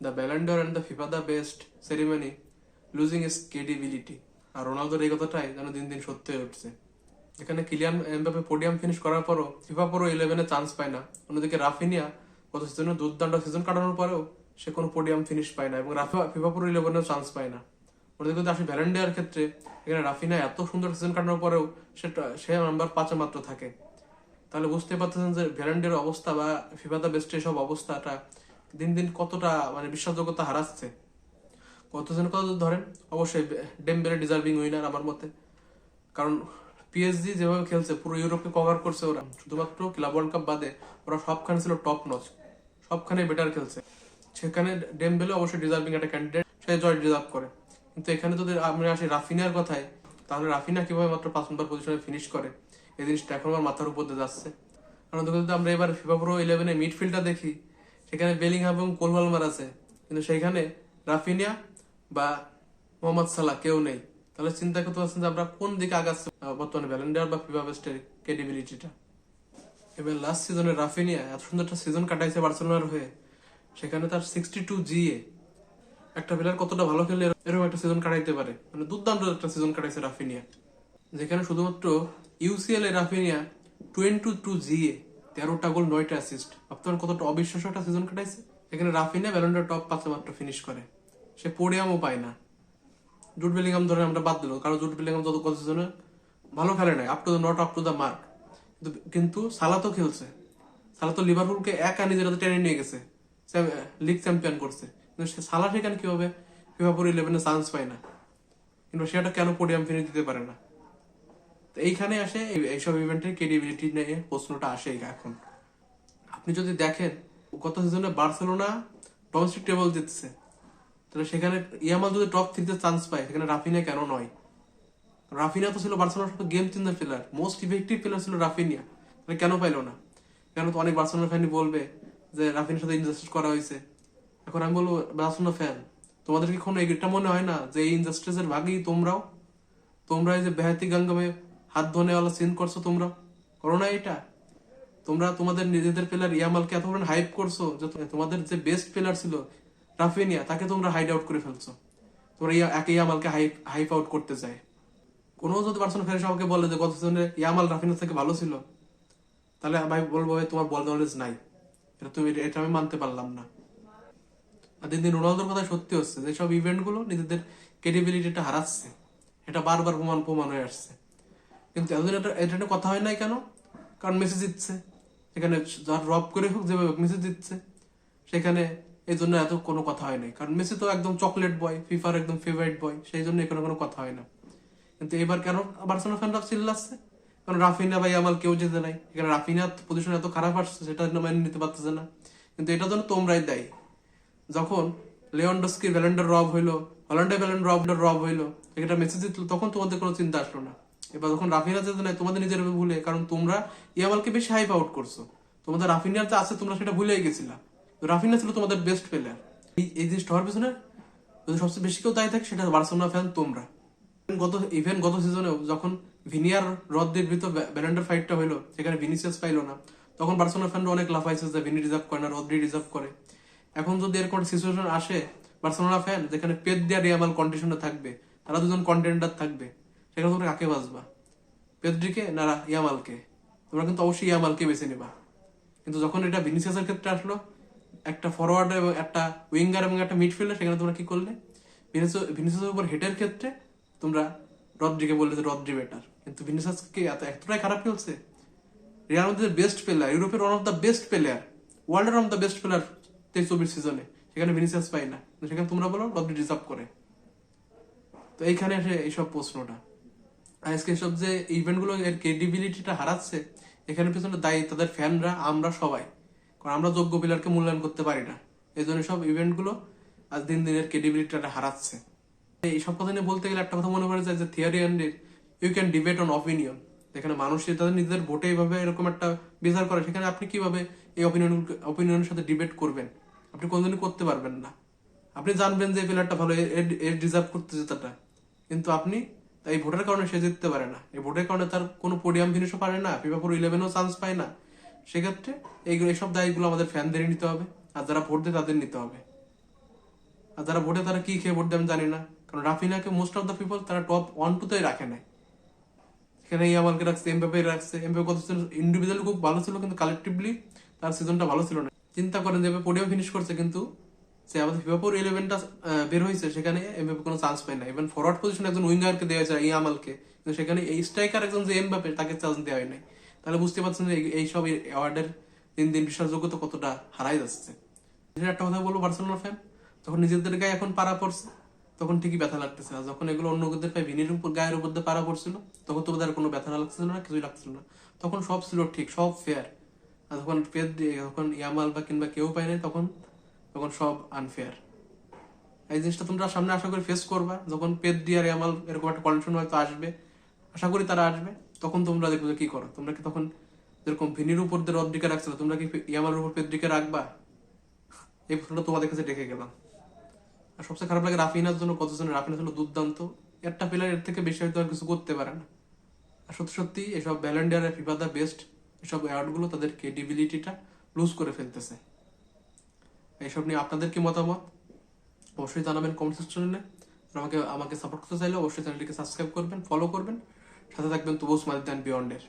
The Ballon d'Or and the FIFA the best ceremony losing is credibility. আর রোনালদোর এই কথাটাই যেন দিন দিন সত্যি হয়ে উঠছে। এখানে কিলিয়ান এমবাপে পোডিয়াম ফিনিশ করার পরও ফিফা পুরো 11-এ চান্স পায় না। অন্যদিকে রাফিনিয়া গত সিজনে দুর্দান্ত সিজন কাটানোর পরেও সে কোনো পোডিয়াম ফিনিশ পায় না এবং ফিফা পুরো 11-এও চান্স পায় না। অন্যদিকে যদি আসে ভ্যালেন্ডিয়ার ক্ষেত্রে, এখানে রাফিনা এত সুন্দর সিজন কাটানোর পরেও সে নাম্বার 5-এ মাত্র থাকে। তাহলে বুঝতে পারতেছেন যে ভ্যালেন্ডিয়ার অবস্থা বা ফিফা দ্য বেস্টের সব অবস্থাটা দিন দিন কতটা মানে বিশ্বাসযোগ্যতা হারাচ্ছে। কত জন কত ধরেন, অবশ্যই ডেম্বেলে ডিজার্ভিং উইনার আমার মতে। কারণ পিএসজি যেভাবে খেলছে পুরো ইউরোপকে কভার করছে ওরা, শুধুমাত্র ক্লাব ওয়ার্ল্ড কাপ বাদে ওরা সবখানে ছিল টপ নচ, সবখানে বেটার খেলছে। সেখানে ডেম্বেলে অবশ্যই ডিজার্ভিং একটা ক্যান্ডিডেট, সে জয় ডিজার্ভ করে। কিন্তু এখানে যদি আমরা আসি রাফিনার কথায়, তাহলে রাফিনা কিভাবে মাত্র 5 নম্বর পজিশনে ফিনিশ করে, এই জিনিসটা এখন আমার মাথার উপর দিয়ে যাচ্ছে। কারণ যদি আমরা এবার ফিফা প্রো 11-এ মিডফিল্ডটা দেখি, সেখানে বেলিংহাম এবং কোল ওয়ালমার আছে, কিন্তু সেখানে রাফিনিয়া বা মোহাম্মদ সালাহ কেউ নেই। তাহলে চিন্তা করতে পারছেন যে আমরা কোন দিকে আগাচ্ছি বর্তমানে ভ্যালেন্ডিয়ার বা ফিফা বেস্টের ক্রেডিবিলিটিটা। এবার লাস্ট সিজনে রাফিনিয়া এত সুন্দর একটা সিজন কাটাইছে বার্সেলোনার হয়ে, সেখানে তার 62 জিএ। একটা প্লেয়ার কতটা ভালো খেলে এরকম একটা সিজন কাটাইতে পারে, মানে দুর্দান্ত একটা সিজন কাটাইছে রাফিনিয়া। যেখানে শুধুমাত্র ইউসিএল এ রাফিনিয়া 22 জিএ, 13টা গোল 9টা অ্যাসিস্ট। আপনার কতটা অবিশ্বাস্য একটা সিজন কাটাইছে। এখানে রাফিনিয়া ব্যালন্ডর টপ 5-এ মাত্র ফিনিশ করে, সে পোডিয়ামও পায় না। জুট বেলিংহাম ধরে আমরা বাদ দিল, কারণ জুট বেলিংহাম যত কত সিজনে ভালো খেলে নাই, up to the not up to the mark. কিন্তু সালা তো খেলছে, সালা তো লিভারপুলকে একা নিজের হাতে টেনে নিয়ে গেছে, লিগ চ্যাম্পিয়ন করছে। কিন্তু সালা সেখানে কিভাবে ফিফা পুরো 11-এ চান্স পায় না, কিন্তু সেটা কেন পোডিয়াম ফিনিশ দিতে পারে না। তো এইখানে আসে এইসব ইভেন্টের ক্রেডিবিলিটি নিয়ে প্রশ্নটা আসে এখন। আপনি যদি দেখেন গত সিজনে বার্সেলোনা ডোমেস্টিক টেবল জিতছে, তাহলে সেখানে ইয়ামাল যদি টপ 3-তে চান্স পায়, সেখানে রাফিনিয়া কেন নয়? রাফিনিয়া তো ছিল বার্সেলোনার সাথে game changer player, most effective player ছিল রাফিনিয়া, তাহলে কেন পাইলো না? কেন? তো অনেক বার্সেলোনা ফ্যানই বলবে যে রাফিনিয়ার সাথে ইনজাস্টিস করা হয়েছে। এখন আমি বলবো বার্সেলোনা ফ্যান, তোমাদের কি কোনো এটা মনে হয় না যে এই ইনজাস্টিসের ভাগই তোমরা এই যে বেহাতি গাঙ্গামে হাত ধোনেওয়ালা সিন করছো, তোমরা করো না এটা? তোমরা তোমাদের নিজেদের প্লেয়ার ইয়ামালকে এত পরিমাণ হাইপ করছো যে তোমাদের যে বেস্ট প্লেয়ার ছিল রাফিনিয়া, তাকে তোমরা হাইড আউট করে ফেলছো। তোমরা একে ইয়ামালকে হাইপ আউট করতে চায়। কোনো যদি পার্সন ফেরে আমাকে বলে যে গত সিজনে ইয়ামাল রাফিনিয়া থেকে ভালো ছিল, তাহলে ভাই বলবো ভাই তোমার বল নলেজ নাই, এটা আমি মানতে পারলাম না। আর দিন দিন রোনালদোর কথা সত্যি হচ্ছে, যেসব ইভেন্ট গুলো নিজেদের ক্রেডিবিলিটিটা হারাচ্ছে, এটা বারবার প্রমাণ হয়ে আসছে। কিন্তু এতদিন এটা কথা হয় নাই কেন? কারণ মেসি জিতছে, সেখানে যার রব করে হোক যেভাবে মেসি জিতছে, সেখানে এই জন্য এত কোনো কথা হয় নাই। কারণ মেসি তো একদম চকলেট বয়, ফিফার একদম ফেভারিট বয়, সেই জন্য এখানে কোনো কথা হয় না। কিন্তু এবার কেন বার্সেলোনা ফ্যানরা চিল্লাচ্ছে? কারণ রাফিনা বা ইয়ামাল কেউ যেতে নাই, এখানে রাফিনার পজিশন এত খারাপ আসছে, সেটা মেনে নিতে পারতেছে না। কিন্তু এটার জন্য তোমরাই দায়ী। যখন লিওন্ডস্কি ব্যালন্ডর রব হইলো, হল্যান্ডে ব্যালন্ডর রব হইলো, এটা মেসি জিতলো, তখন তোমাদের কোনো চিন্তা আসলো না। এবার যখন রাফিনা যেতে নাই, তোমাদের নিজের ভুলে, কারণ তোমরা ইয়ামালকে বেশি হাইপ আউট করছো। তোমাদের রাফিনার যে আছে তোমরা সেটা ভুলেই গেছিলা। রাফিনা ছিল তোমাদের বেস্ট প্লেয়ার। এই জিনিসটা হওয়ার পিছনে যদি সবচেয়ে বেশি কেউ দায়ী থাকে, সেটা বার্সেলোনা ফ্যান তোমরা। গত সিজনেও যখন ভিনিয়ার রদ্রির ভিতর ব্যালন্ডর ফাইটটা হইলো, সেখানে ভিনিসিয়াস পাইলো না, তখন বার্সেলোনা ফ্যানরা অনেক লাফাইছে যে ভিনি রিজার্ভ করে না, রদ্রি রিজার্ভ করে। এখন যদি এরকম সিচুয়েশন আসে, বার্সেলোনা ফ্যান যেখানে পেদ দিয়া রিয়ামাল কন্ডিশনে থাকবে, তারা দুজন কন্টেন্ডার থাকবে, সেখানে তোমরা কাকে বাঁচবা? পেদ্রিকে না ইয়ামালকে? তোমরা কিন্তু অবশ্যই ইয়ামালকে বেছে নেবা। কিন্তু যখন এটা ভিনিসিয়াসের ক্ষেত্রে আসলো, একটা ফরওয়ার্ড এবং একটা উইঙ্গার এবং একটা মিডফিল্ডার, সেখানে তোমরা কি করলে? ভিনিসিয়াসের উপর হেডের ক্ষেত্রে তোমরা রদ্রিকে বললে যে রদ্রি বেটার, কিন্তু ভিনিসিয়াসকে এতটাই খারাপ খেলছে। রিয়াল মাদ্রিদের বেস্ট প্লেয়ার, ইউরোপের one of the best player, ওয়ার্ল্ডের one of the best player 23-24 সিজনে, সেখানে ভিনিসিয়াস পাই না, সেখানে তোমরা বলো রদ্রি ডিজার্ভ করে। তো এইখানে আসে এইসব প্রশ্নটা। আজকে সব যে ইভেন্ট গুলো এর ক্রেডিবিলিটিটা হারাচ্ছে, এখানে পিছনে দায়ী তাদের ফ্যানরা, আমরা সবাই। কারণ আমরা যোগ্য প্লেয়ারকে মূল্যায়ন করতে পারি না, এই জন্য সব ইভেন্ট গুলো আজ দিন দিনের ক্রেডিবিলিটিটা হারাচ্ছে। এই সব কথা নিয়ে বলতে গেলে একটা কথা মনে পড়ে যায় যে theory and you can debate on opinion. যেখানে মানুষ তাদের নিজেদের ভোটে এইভাবে এরকম একটা বিচার করে, সেখানে আপনি কিভাবে এই অপিনিয়নের সাথে ডিবেট করবেন? আপনি কোনদিনই করতে পারবেন না। আপনি জানবেন যে এই প্লেয়ারটা ভালো, এর ডিজার্ভ করতে জেতাটা, কিন্তু আপনি এই ভোটের কারণে সে জিততে পারে না, এই ভোটের কারণে তার কোনো পোডিয়াম ফিনিশও পারে না, ফিফা পুরো 11-এও চান্স পায় না। সেক্ষেত্রে এইসব দায়িত্বগুলো আমাদের ফ্যানদেরই নিতে হবে, আর যারা ভোট দেয় তাদের নিতে হবে। আর যারা ভোটে তারা কি খেয়ে ভোট দেয় আমি জানি না, কারণ রাফিনাকে মোস্ট অফ দ্য পিপল তারা টপ 1-2-তেই রাখে নাই। এখানে ইয়ামালকে রাখছে, এমবাপে রাখছে। এমবাপে কত ইন্ডিভিজুয়ালি খুব ভালো ছিল, কিন্তু কালেকটিভলি তার সিজনটা ভালো ছিল না। চিন্তা করেন যে পোডিয়াম ফিনিশ করছে, কিন্তু সে আমাদের ফিফা 11টা বের হয়েছে, সেখানে এমবাপে কোনো চান্স পায় না। ইভেন ফরওয়ার্ড পজিশন একজন উইঙ্গারকে দেওয়া হয়েছে ইয়ামালকে, কিন্তু সেখানে এই স্ট্রাইকার একজন যে এমবাপে তাকে চান্স দেওয়া হয় নাই। তাহলে বুঝতে পারছেন যে এইসব অ্যাওয়ার্ডের দিন দিন বিশ্বাসযোগ্যতা কতটা হারাই যাচ্ছে। একটা কথা বলবো বার্সেলোনা ফ্যান, যখন নিজেদের গায়ে এখন পাড়া পড়ছে তখন ঠিকই ব্যথা লাগতেছে, আর যখন এগুলো অন্য ওদের পায়ে ভিনির উপর গায়ের উপর দিয়ে পাড়া পড়ছিল তখন তো ওদের কোনো ব্যথা লাগছিল না, কিছুই লাগছিল না। তখন সব ছিল ঠিক, সব ফেয়ার। আর যখন যখন ইয়ামাল বা কিংবা কেউ পায় নাই, তখন তখন সব আনফেয়ার। এই জিনিসটা তোমরা সামনে আশা করি ফেস করবা, যখন পেদ্রি আর ইয়ামাল এরকম একটা কন্ডিশন হয়তো আসবে, আশা করি তারা আসবে, তখন তোমরা দেখবে কি করো। তোমরা কি তখন যেরকম ভিনির উপর দিয়ে রদ্রিকে রাখছিল, তোমরা কি ইয়ামালের উপর পেদ্রিকে রাখবা? এই প্রশ্নটা তোমাদের কাছে রেখে গেলাম। আর সবচেয়ে খারাপ লাগে রাফিনার জন্য, কতজনের রাফিনার জন্য দুর্দান্ত একটা প্লেয়ার, এর থেকে বেশি হয়তো আর কিছু করতে পারে না। আর সত্যি সত্যি এসব ব্যালেন্ডিয়ার আর ফিফা দা বেস্ট এসব অ্যাওয়ার্ড গুলো তাদের ক্রেডিবিলিটিটা লুজ করে ফেলতেছে। এইসব নিয়ে আপনাদের কি মতামত অবশ্যই জানাবেন কমেন্ট সেকশনে। আমাকে সাপোর্ট করতে চাইলে অবশ্যই চ্যানেলটিকে সাবস্ক্রাইব করবেন, ফলো করবেন, সাথে থাকবেন তবুও স্মাইল দ্যান বিয়ন্ডের।